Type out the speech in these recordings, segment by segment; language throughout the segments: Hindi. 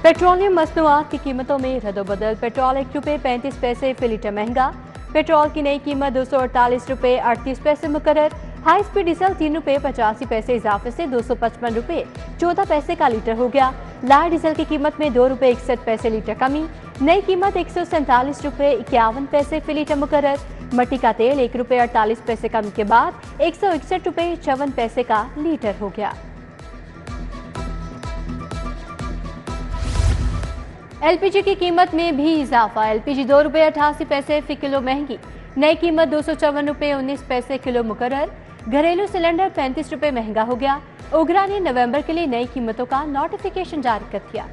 पेट्रोलियम मसनूआत की कीमतों में रद्दोबदल। पेट्रोल ₹1.35 फी लीटर महंगा। पेट्रोल की नई कीमत ₹248.38 मुकर्रर। हाई स्पीड डीजल ₹3.85 इजाफे से ₹255.14 का लीटर हो गया। लाइट डीजल की कीमत में ₹2.61 लीटर कमी। नई कीमत ₹147.51 फी लीटर मुकर्रर। मट्टी का तेल ₹1.48 कमी के बाद ₹161.54 का लीटर हो गया। एलपीजी की कीमत में भी इजाफा। एलपीजी ₹2.88 फी किलो महंगी। नई कीमत ₹254.19 किलो मुकर्रर। घरेलू सिलेंडर ₹35 महंगा हो गया। ओगरा ने नवंबर के लिए नई कीमतों का नोटिफिकेशन जारी कर दिया।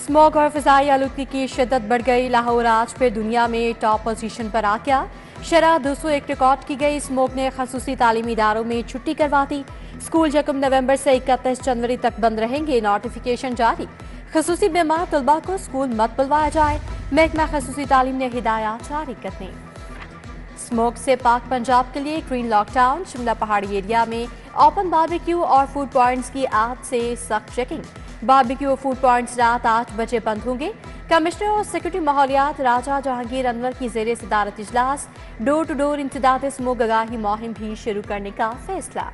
स्मॉग और फिजाई आलूदगी की शिद्दत बढ़ गई। लाहौर आज फिर दुनिया में टॉप पोजीशन पर आ गया। शरह 201 रिकॉर्ड की गई। स्मॉग ने खसूसी तालीमी इदारों में छुट्टी करवा दी। स्कूल 1 नवंबर से 31 जनवरी तक बंद रहेंगे। नोटिफिकेशन जारी। खसूसी बीमार तलबा को स्कूल मत बुलवाया जाए। महकमा खसूसी तालीम ने हिदायत जारी कर दी। स्मोक से पाक पंजाब के लिए ग्रीन लॉकडाउन। शिमला पहाड़ी एरिया में ओपन बारबेक्यू और फूड पॉइंट्स की आज से सख्त चेकिंग। बारबेक्यू और फूड पॉइंट्स रात 8 बजे बंद होंगे। कमिश्नर और सेक्रेटरी माहौलियात राजा जहांगीर अनवर की जेर सदारत इजलास। डोर टू डोर इंसदाद स्मोक आगाही मुहिम भी शुरू करने का फैसला।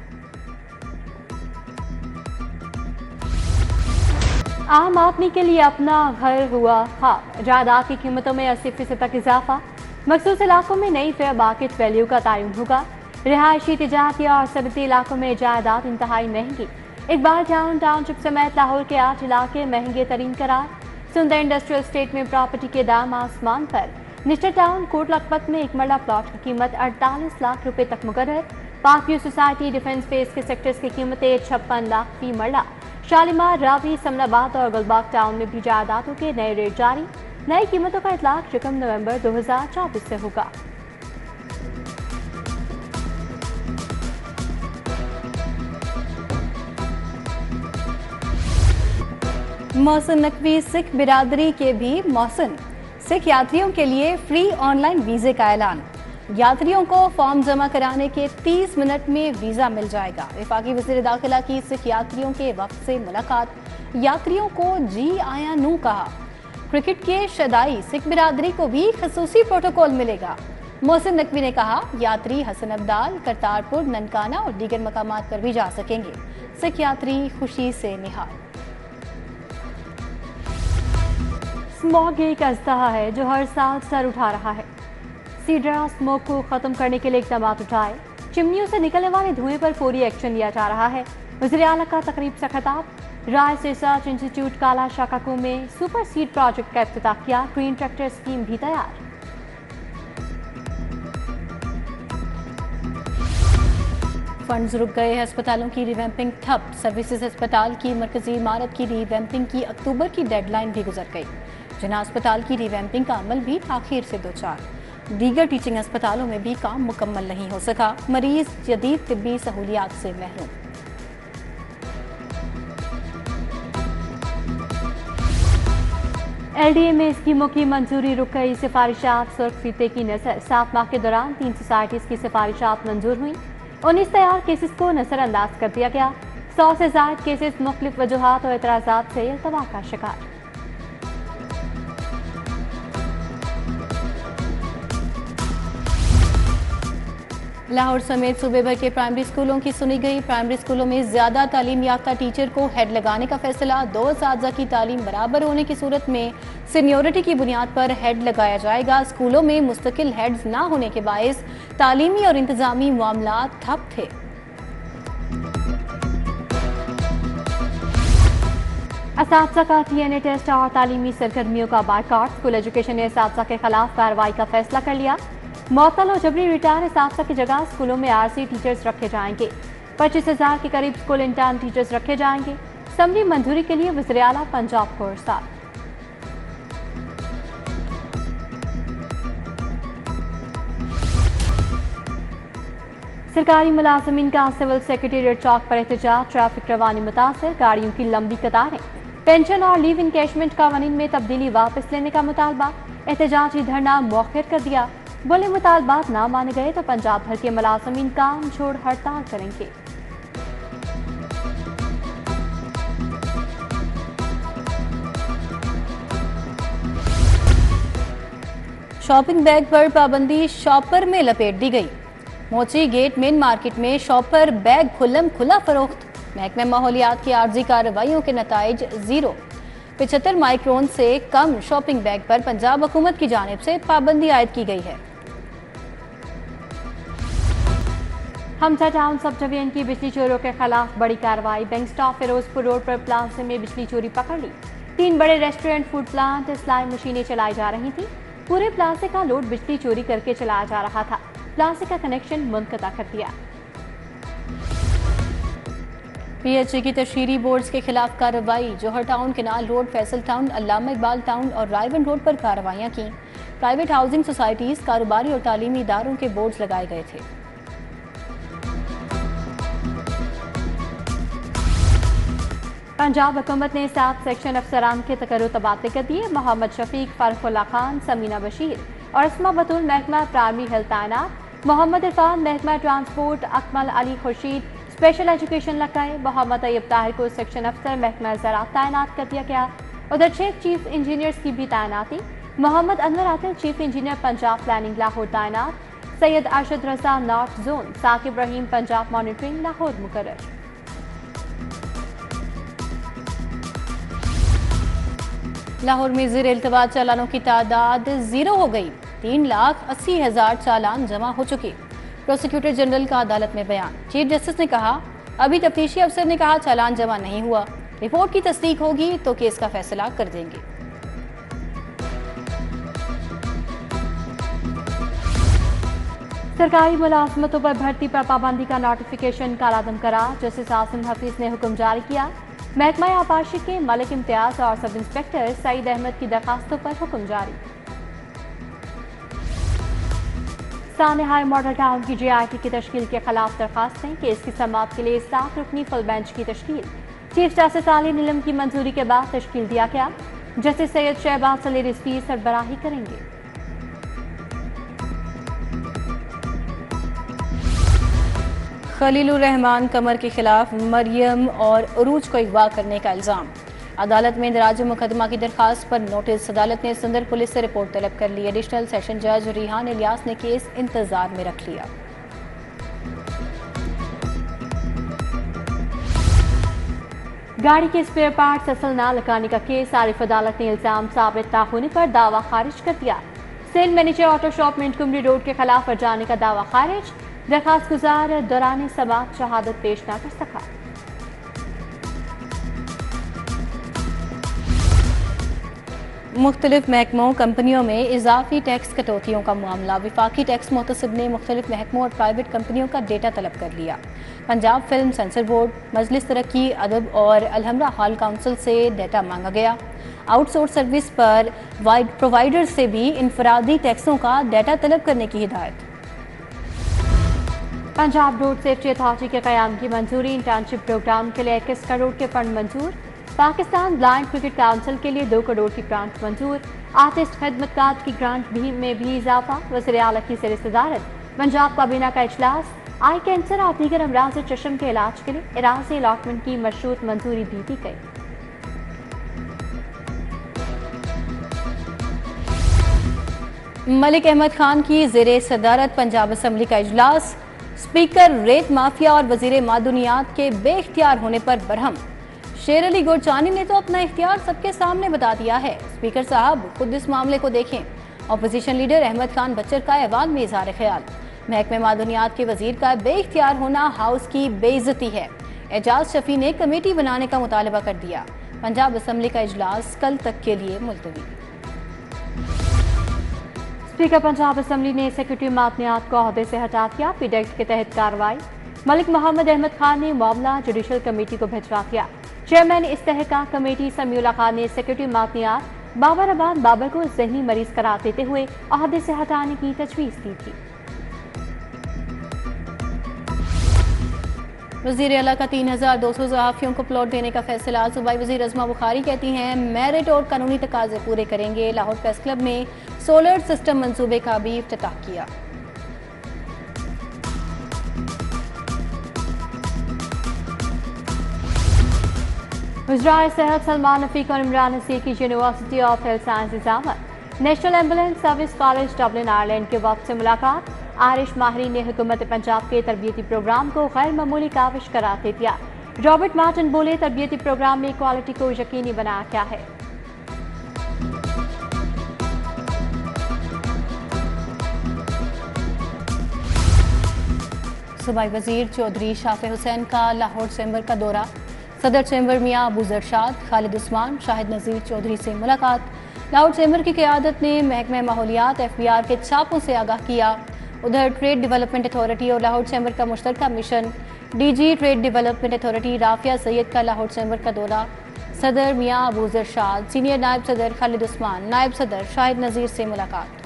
आम आदमी के लिए अपना घर हुआ खाक। जायदाद की कीमतों में 80% तक इजाफा। मखसूस इलाकों में नई फेयर मार्केट वैल्यू का तयन होगा। रिहायशी, तिजारती और सनती इलाकों में जायदाद इंतहाई महंगी। इकबाल टाउनशिप समेत लाहौर के 8 इलाके महंगे तरीन करार। सुंदर इंडस्ट्रियल स्टेट में प्रॉपर्टी के दाम आसमान पर। निस्टर टाउन कोट लखपत में एक मरला प्लॉट की कीमत 48 लाख रुपए तक मुकर्रर। पाक व्यू सोसाइटी डिफेंस फेस के सेक्टर्स की कीमतें 56 लाख फी मरला। शालीमार, रावी, समनाबाद और गुलबाग टाउन में भी जायदादों के नए रेट जारी। नई कीमतों का इतलाक 1 नवंबर 2024 से होगा। मोहसिन नकवी सिख बिरादरी के भी मोहसिन। सिख यात्रियों के लिए फ्री ऑनलाइन वीजे का ऐलान। यात्रियों को फॉर्म जमा कराने के 30 मिनट में वीजा मिल जाएगा। वफाकी वज़ीर दाखिला की सिख यात्रियों के वक्त से मुलाकात। यात्रियों को जी आया नू कहा। क्रिकेट के शदाई सिख बिरादरी को भी खसूसी प्रोटोकॉल मिलेगा। मोहसिन नकवी ने कहा, यात्री हसन अब्दाल, करतारपुर, ननकाना और दीगर मकामात पर भी जा सकेंगे। सिख यात्री खुशी से निहाल। स्मॉग एक अजदहा है जो हर साल सर उठा रहा है। सीडरा स्मोक को खत्म करने के लिए इकदाम उठाए। चिमनियों से निकलने वाले धुएं पर फौरी एक्शन लिया जा रहा है। वज़ीर आला का तकरीब से खिताब। राइस रिसर्च इंस्टीट्यूट काला शाकाकू में सुपर सीड प्रोजेक्ट का इफ्तिताह किया। ग्रीन ट्रैक्टर स्कीम भी तैयार। फंड्स रुक गए। अस्पतालों की रिवैम्पिंग ठप। सर्विसेज अस्पताल की मरकजी इमारत की रिवैम्पिंग की अक्टूबर की डेडलाइन भी गुजर गई। जिना अस्पताल की रिवैम्पिंग का अमल भी ताखीर से दो चार। दीगर टीचिंग अस्पतालों में भी काम मुकम्मल नहीं हो सका। मरीज जदीद तिब्बी सहूलियात से महरूम। एलडीए में स्कीमों की मंजूरी रुक गई। सिफारिशात सुर्ख फीते की नजर। 7 माह के दौरान 3 सोसाइटीज की सिफारिशात मंजूर हुई। 19 तैयार केसेस को नजरअंदाज कर दिया गया। 100 से ज्यादा केसेस मुख्तलिफ वजूहात और एतराजात से इल्तवा का शिकार। लाहौर समेत सूबे भर के प्राइमरी स्कूलों की सुनी गई। प्राइमरी स्कूलों में ज्यादा तालीम याफ्ता टीचर को हेड लगाने का फैसला। 2 असातिज़ा की तालीम बराबर होने की सूरत में सीनियोरिटी की बुनियाद पर हेड लगाया जाएगा। स्कूलों में मुस्तकिल हेड्स ना होने के बायस तालीमी और इंतजामी मामला ठप थे। असातिज़ा का TNA टेस्ट और तालीमी सरगर्मियों का बायकॉट। स्कूल एजुकेशन ने असातिज़ा के खिलाफ कार्रवाई का फैसला कर लिया। मअतल और जबरी रिटायर असातिज़ा की जगह स्कूलों में RC टीचर्स रखे जाएंगे। 25,000 के करीब स्कूल इंटर्न टीचर्स रखे जाएंगे। समरी मंजूरी के लिए वज़ीर आला पंजाब को इरसाल। सरकारी मुलाजमीन का सिविल सेक्रेटेरिएट चौक पर एहतजाज। ट्रैफिक रवानी मुतासर। गाड़ियों की लंबी कतारें। पेंशन और लीव इनकैशमेंट कानून में तब्दीली वापस लेने का मुतालबा। एहतजाजी धरना मौखर कर दिया। बोले मुतालबात ना माने गए तो पंजाब भर के मुलाजमीन काम छोड़ हड़ताल करेंगे। शॉपिंग बैग पर पाबंदी शॉपर में लपेट दी गई। मोची गेट मेन मार्केट में शॉपर बैग खुल्लम खुला फरोख्त। महकमे माहौलियात की आर्जी कार्रवाइयों के नताइज 0.75 माइक्रोन से कम शॉपिंग बैग पर पंजाब हुकूमत की जानिब से पाबंदी आयद की गई है। हमजा टाउन सब डिवीजन की बिजली चोरों के खिलाफ बड़ी कार्रवाई। बैंक स्टॉप फिरोजपुर रोड पर प्लाजा में बिजली चोरी पकड़ ली। 3 बड़े रेस्टोरेंट, फूड प्लांट, सिलाई मशीनें चलाई जा रही थी। पूरे प्लाजे का लोड बिजली चोरी करके चलाया जा रहा था। प्लाजे का कनेक्शन मुनक़ता कर दिया। PHE की तशहीरी बोर्ड्स के खिलाफ कार्रवाई। Johar town, canal road, Faisal town, Allama Iqbal town और रायवन रोड पर कार्रवाइयां की। प्राइवेट हाउसिंग सोसाइटीज, कारोबारी और तालीमी इदारों के बोर्ड्स लगाए गए थे। पंजाब हुकूमत ने 7 सेक्शन अफसरान के तकर्रुर तबादले कर दिए। मोहम्मद शफीक, फारूकुल्लाह खान, समीना बशीर और अस्मा बतूल महकमा प्राइमरी हेल्थ तैनात। मोहम्मद इरफान महकमा transport, Akmal Ali Khurshid special education लगाए। मोहम्मद तैयब ताहिर को सेक्शन अफसर महकमा ज़राअत तैनात कर दिया गया। उधर 6 चीफ इंजीनियर्स की भी तैनाती। Mohammad Anwar Atil chief engineer Punjab planning Lahore तैनात। Syed Arshad Raza north zone, Saqib Rahim Punjab monitoring Lahore मुकर्रर। लाहौर में ज़ेर इल्तवा चालानों की तादाद 0 हो गई। 3,80,000 चालान जमा हो चुके। प्रोसिक्यूटर जनरल का अदालत में बयान। चीफ जस्टिस ने कहा, अभी तफ्तीशी अफसर ने कहा चालान जमा नहीं हुआ, रिपोर्ट की तस्दीक होगी तो केस का फैसला कर देंगे। सरकारी मुलाजमतों पर भर्ती पर पाबंदी का नोटिफिकेशन कालादम करा। जस्टिस आसिम हफीज ने हुक्म जारी किया। महकमा आबाशी के मलिक इम्तियाज और सब इंस्पेक्टर सईद अहमद की दरखास्तों पर हुक्म जारी। सानेहाय मॉडल टाउन की JIT की तश्कील के खिलाफ दरखास्तें। केस की समाअत के लिए 7 रुकनी फुल बेंच की तश्कील। चीफ जस्टिस अली नीलम की मंजूरी के बाद तश्कील दिया गया। जस्टिस सैयद शहबाज सली रिजवी सरबराही करेंगे। खलीलुर रहमान कमर के खिलाफ मरियम और उरूज को अगवा करने का इल्जाम। अदालत में इंदराज मुकदमा की दरखास्त पर नोटिस। अदालत ने सदर पुलिस से रिपोर्ट तलब कर ली। एडिशनल सेशन जज रिहान इलियास ने केस इंतजार में रख लिया। गाड़ी के स्पेयर पार्ट्स असल ना लगाने का केस। आरिफ अदालत ने इल्जाम साबित ना होने पर दावा खारिज कर दिया। Sale manager auto shop Montgomery road के खिलाफ जाने का दावा खारिज। दरखास्त गुजार दौरान समाअत शहादत पेश न कर सका। मुख्तलिफ महकमों कंपनियों में इजाफी टैक्स कटौतियों का मामला। विफाकी टैक्स मोहतसिब ने मुख्तलिफ महकमों और प्राइवेट कंपनियों का डेटा तलब कर लिया। पंजाब फिल्म सेंसर बोर्ड, मजलिस तरक्की अदब और अलहमरा हॉल काउंसिल से डेटा मांगा गया। आउटसोर्स सर्विस पर प्रोवाइडर से भी इनफरादी टैक्सों का डेटा तलब करने की हिदायत। पंजाब रोड सेफ्टी अथॉरिटी के क़याम की मंजूरी। इंटर्नशिप प्रोग्राम के लिए 21 करोड़ के फंड मंजूर। पाकिस्तान ब्लाइंड क्रिकेट काउंसिल के लिए 2 करोड़ की ग्रांट मंजूर। आर्टिस्ट खदमतगार की ग्रांट में भी इजाफा। वज़ीर आला की ज़ेर सदारत पंजाब काबीना का इजलास। आई कैंसर और दीगर अमराज चश्म के इलाज के लिए इराज़ी अलॉटमेंट की मशरूत मंजूरी भी दी गई। मलिक अहमद खान की ज़ेर सदारत पंजाब असम्बली का इजलास। स्पीकर रेत माफिया और वजीर मादुनियात के बेख्तियार होने पर बरहम। शेर अली गोरचानी ने तो अपना इख्तियार सबके सामने बता दिया है। स्पीकर साहब खुद इस मामले को देखें। अपोजिशन लीडर अहमद खान बच्चर का ऐवान में इज़हार ख्याल। महकमे मादुनियात के वजीर का बेख्तियार होना हाउस की बेइज्जती है। एजाज शफी ने कमेटी बनाने का मुतालबा कर दिया। पंजाब असम्बली का इजलास कल तक के लिए मुलतवी। स्पीकर पंजाब असम्बली ने सेक्रेटरी मादनियात को ओहदे से हटा दिया। पीड एक्ट के तहत कार्रवाई। मलिक मोहम्मद अहमद खान ने मामला जुडिशल कमेटी को भिजवा दिया। चेयरमैन इस्तेहकाक कमेटी समीउल्लाह खान ने सेक्रेटरी मादनियात बाबर अबाद बाबर को जहनी मरीज करार देते हुए ओहदे से हटाने की तजवीज़ दी थी। वज़ीर आला का 3,200 सहाफ़ियों को प्लॉट देने का फैसला। सूबाई वज़ीर अज़मा बुखारी कहती हैं मेरिट और कानूनी तकाज़े पूरे करेंगे। लाहौर प्रेस क्लब में सोलर सिस्टम मंसूबे का भी इफ्तिताह किया। वज़राए सेहत सलमान रफ़ीक और इमरान हसीर की यूनिवर्सिटी ऑफ हेल्थ साइंसेज आमद। National ambulance service college Dublin Ireland के वक्त से मुलाकात। आयरिश माहिरीन ने हुकूमत पंजाब के तरबियती प्रोग्राम को गैर मामूली काविश करार दे दिया। रॉबर्ट मार्टिन बोले, तरबियती प्रोग्राम में क्वालिटी को यकीनी बनाया गया है। सूबाई वजीर चौधरी शाफे हुसैन का लाहौर चैम्बर का दौरा। सदर चैम्बर मियां अबू जरशाद, खालिद उस्मान, शाहिद नज़ीर चौधरी से मुलाकात। लाहौर चैम्बर की क़यादत ने महकमा माहौलियात FBR के छापों से आगाह किया। उधर ट्रेड डेवलपमेंट अथॉरिटी और लाहौर चैम्बर का मुश्तरका mission. DG trade development authority Rafia Syed का लाहौर चैम्बर का दौरा। सदर मियां अबू जरशाद, सीनियर नायब सदर खालिद उस्मान, नायब सदर शाहिद नज़ीर से मुलाकात।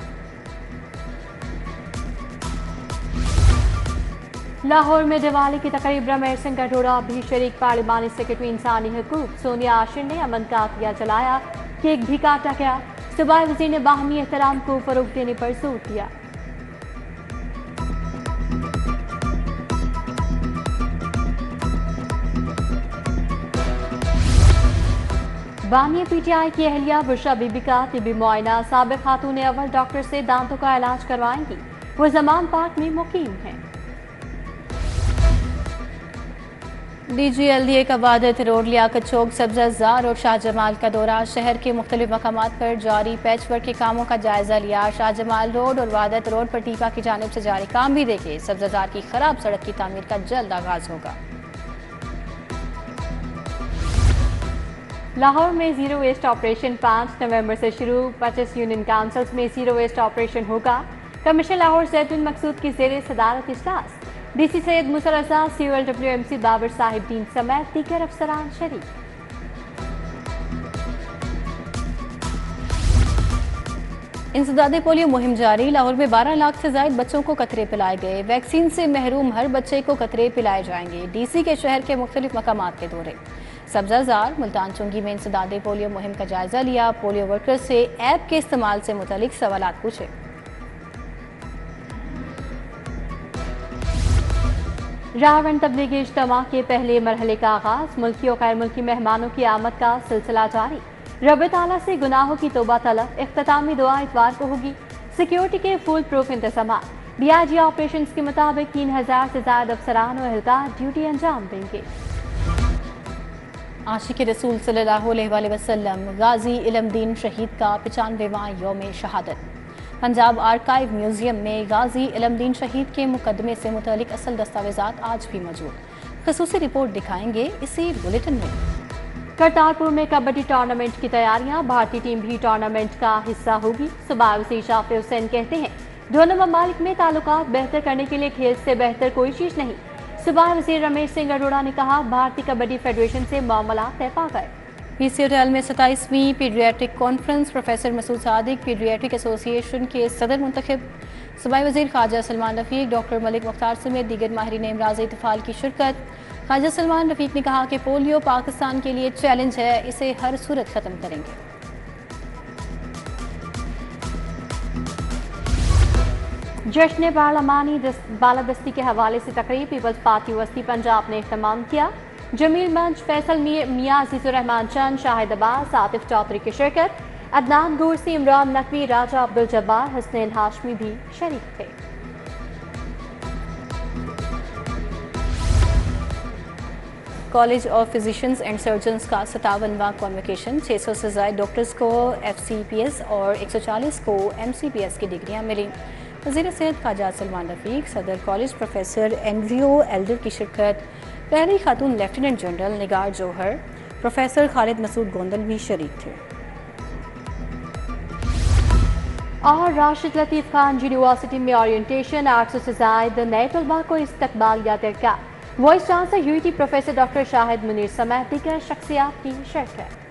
लाहौर में दिवाली की तकरीब रमेश सिंह गठोड़ा भी शरीक। पार्लिमानी सेक्रेटरी इंसानी हकूक सोनिया आशिर ने अमन का दिया जलाया, केक भी काटा गया। सूबाई वजीर ने बाहमी एहतराम को फरोग देने पर जोर दिया। बानिया PTI की अहलिया बुशरा बीबी का तिबी मुआयना। साबिक खातून अव्वल डॉक्टर से दांतों का इलाज करवाएंगी। वो जमान पार्क में मुकीम हैं। DG LDA का वादत रोड, लियाकत चौक, सब्ज़ाजार और शाहजमाल का दौरा। शहर के मुख्तलिफ मकामात पर जारी पैच वर्क के कामों का जायजा लिया। शाहजमाल रोड और वादत रोड पर टीपा की जानिब से जारी काम भी देखे। सब्ज़ाजार की खराब सड़क की तामीर का जल्द आगाज होगा। लाहौर में जीरो वेस्ट ऑपरेशन 5 नवंबर से शुरू। 25 यूनियन काउंसिल्स में जीरो वेस्ट ऑपरेशन होगा। कमिश्नर लाहौर जैतून मकसूद की ज़ेरे सदारत इजलास। DC सैयद मुसर रज़ा, COLWMC बाबर साहिब दीन समेत दीगर अफसरान शरीक। इंसदादे पोलियो मुहिम जारी। लाहौर में 12 लाख से ज्यादा बच्चों को कतरे पिलाए गए। वैक्सीन से महरूम हर बच्चे को कतरे पिलाए जाएंगे। DC के शहर के मुख्तलिफ मकामात के दौरे। सब्ज़ाजार, मुल्तान चुंगी में इंसदादे पोलियो मुहिम का जायजा लिया। पोलियो वर्कर्स से ऐप के इस्तेमाल से मुतालिक सवालात पूछे। रावण तबलीगी इज्तिमा के पहले मरहले का आगाज। मुल्की और गैर मुल्की मेहमानों की आमद का सिलसिला जारी। रब ताला से गुनाहों की तौबा तलब। इख्तितामी दुआ इतवार को होगी। सिक्योरिटी के फुल प्रूफ इंतजाम। DIG ऑपरेशन के मुताबिक 3000 से ज्यादा अफसरान और एहलकार ड्यूटी अंजाम देंगे। आशिक रसूल सल्लल्लाहु अलैहि वसल्लम गाजी इल्मदीन शहीद का 95वां यौम शहादत। पंजाब आर्काइव म्यूजियम में गाजी इल्मदीन शहीद के मुकदमे से मुतालिक असल दस्तावेजात आज भी मौजूद। खसूसी रिपोर्ट दिखाएंगे इसी बुलेटिन में। करतारपुर में कबड्डी टूर्नामेंट की तैयारियां। भारतीय टीम भी टूर्नामेंट का हिस्सा होगी। सूबाई वज़ीर शाफे हुसैन कहते हैं, दोनों ममालिक में ताल्लुकात बेहतर करने के लिए खेल से बेहतर कोई चीज नहीं। सूबाई वज़ीर रमेश सिंह गठोड़ा ने कहा, भारतीय कबड्डी फेडरेशन से मामला तय पा गए। PC होटल में 27वीं pediatric conference. Professor Masood Sadiq pediatric association के सदर मुंतखब। सूबाई वज़ीर ख्वाजा सलमान रफ़ीक, डॉक्टर मलिक मुख्तार समेत दीगर माहिरीन इमराज़ इत्तिफ़ाल की शिरकत। ख्वाजा सलमान रफ़ीक ने कहा कि पोलियो पाकिस्तान के लिए चैलेंज है, इसे हर सूरत ख़त्म करेंगे। जश्न पार्लिमानी बालादस्ती के हवाले से तकरीब पीपल्स पार्टी वस्ती पंजाब ने इख्तिमाम किया। जमील मंच, फैसल मियां, अजीजुर रहमान चंद, शाहिद अब्बास, आतिफ चौधरी की शिरकत। अदनान गोरसी, इमरान नकवी, राजा अब्दुल जब्बार, हसनैन हाशमी भी शरीक थे। College of physicians and surgeons का 57वां कॉन्वोकेशन। 600 से ज्यादा डॉक्टर्स को FCPS और 140 को MCPS की डिग्रियां मिली। वज़ीर सेहत ख्वाजा सलमान रफ़ीक, सदर कॉलेज प्रोफेसर एंड्रियो एल्डर की शिरकत। पहली खातून lieutenant general Nigar Johar, professor Khalid Masood Gondal भी शरीक थे। और राशिद लतीफ़ खान यूनिवर्सिटी में ओरिएंटेशन। 800 से ज्यादा नए तलबा को इस्तकबाल या तरक्या। Vice chancellor UET professor doctor Shahid Munir समेत दीगर शख्सियात की शिरकत।